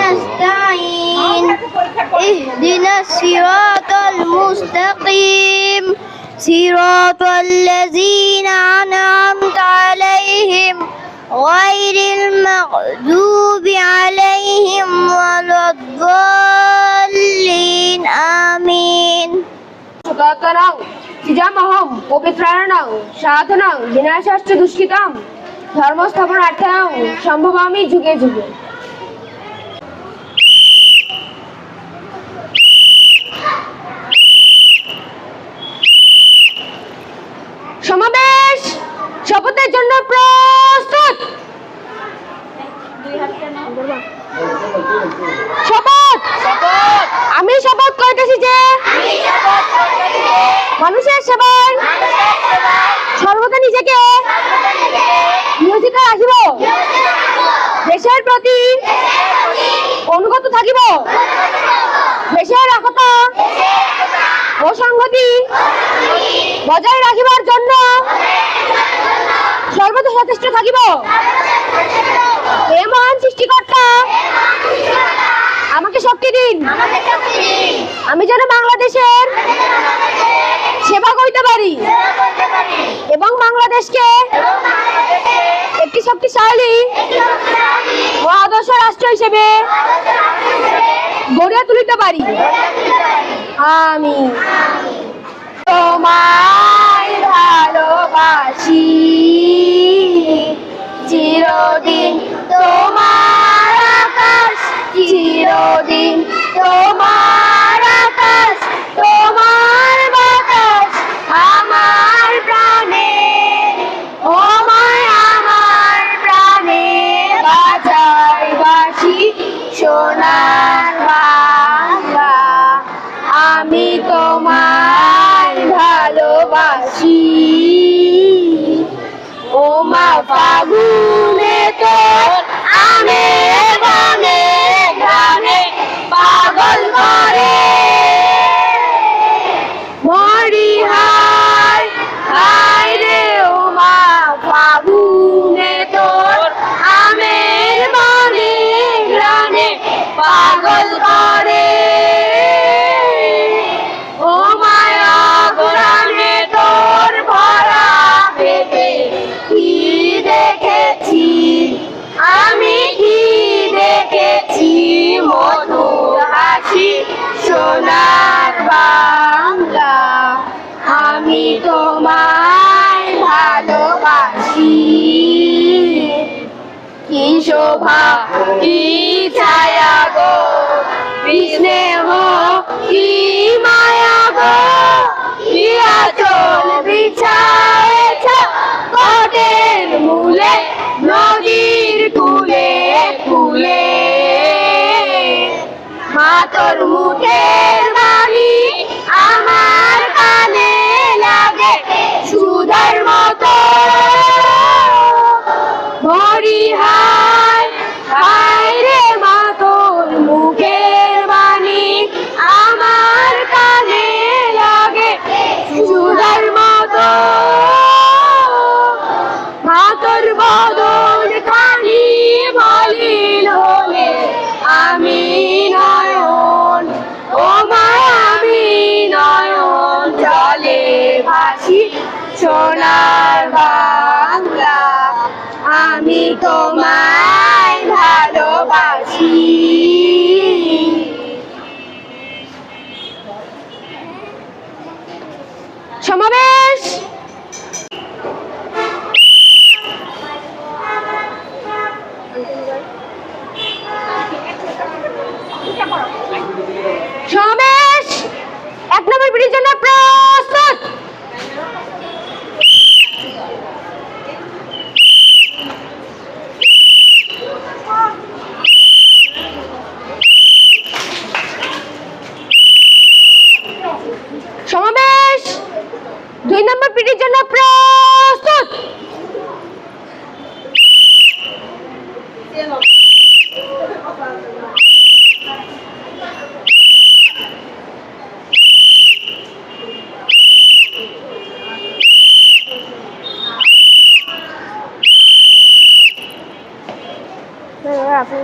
نستعين اهدنا الصراط المستقيم صراط الذين أنعمت عليهم غير المغضوب عليهم ولا الضالين آمين সুতরাং সিজামহম পবিত্রাণং সাধনং বিনাশাশ্চ দুষ্কৃতম ধর্মস্থাপনার্থং সম্ভবামি যুগে যুগে। সমাবেশ শপথের জন্য প্রস্তুত। শপথ আমি শপথ করিতেছি যে মানুষের সেবায় সর্বদা নিজেকে নিয়োজিত রাখিব, দেশের প্রতি অনুগত থাকিব, দেশের একতা ও সংহতি বজায় রাখিবার জন্য সর্বদা সচেষ্ট থাকিব। হে মহান সৃষ্টিকর্তা, আমাকে শক্তি দিন, আমি যেন বাংলাদেশের সেবা করিতে পারি এবং বাংলাদেশকে একটি শক্তিশালী ও আদর্শ রাষ্ট্র হিসেবে গড়ে তুলিতে পারি। আমি তোমায় ভালোবাসি, চিরদিন তোমার আকাশ, চিরদিন তোমার আকাশ, তোমার বাতাস আমার প্রাণে, ওমায় আমার প্রাণে বাজায় বাঁশি সোনার বাংলা। আমি তোমায় ভালোবাসি, ও মা ফাগুনে তোর আমে গানে গানে পাগল করে মরি হায় হায় রে, ও মা ফাগুনে তোর আমের গানে গানে পাগল করে, ও মায়া গোরামে তোর ভরা পেটে কি দেখেছি আমি, কি দেখেছি মধুর হাসি সোনার বাংলা। আমি তোমায় ভালোবাসি, কি শোভা কি ছায়া গো, কি স্নেহ কি মায়া গো, কি আঁচল বিছায়েছ কাঠের মূলে নদীর কূলে কূলে। মা তোর মুখের বাণী আমার কানে লাগে সুধার মতো, মরি হায় হায় রে, মা তোর মুখের বাণী আমার কানে লাগে সুধার মতো। মা তোর বদন খানি মলিন হলে আমি নয়ন, ও মা আমি নয়ন জলে ভাসি সোনার বাংলা। আমি তোমায় ভালোবাসি। সমাবেশ সমাবেশ 1 নম্বর পিটির জন্য প্রস্তুত। সমাবেশ 2 নম্বর পিটির জন্য প্রস্তুত। আপনি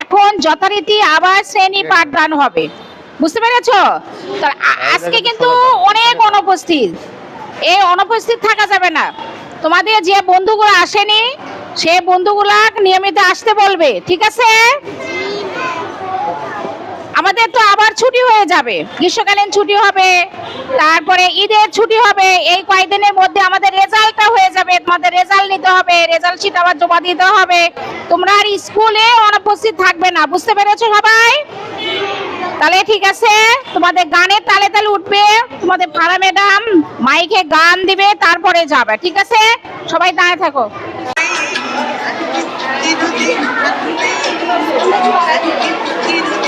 এখন যথারীতি আবার শ্রেণী পাঠদান হবে, বুঝতে পেরেছো? তো আজকে কিন্তু অনেক অনুপস্থিত, এই অনুপস্থিত থাকা যাবে না। তোমাদের যে বন্ধুগুলো আসেনি সে বন্ধুগুলা নিয়মিত আসতে বলবে, ঠিক আছে? আমাদের তো আবার ছুটি হয়ে যাবে, গ্রীষ্মকালীন ছুটি হবে, তারপরে ঈদের ছুটি হবে। এই কয়েকদিনের মধ্যে আমাদের রেজাল্টটা হয়ে যাবে, তোমাদের রেজাল্ট নিতে হবে, রেজাল্ট শিট আবার জমা দিতে হবে। তোমরা আর স্কুলে অনুপস্থিত থাকবে না, বুঝতে পেরেছো সবাই? তাহলে ঠিক আছে, তোমাদের গানের তালে তালে উঠবে, তোমাদের পাড়া ম্যাডাম মাইকে গান দিবে, তারপরে যাবে, ঠিক আছে? সবাই দাঁড়িয়ে থাকো। Thank you.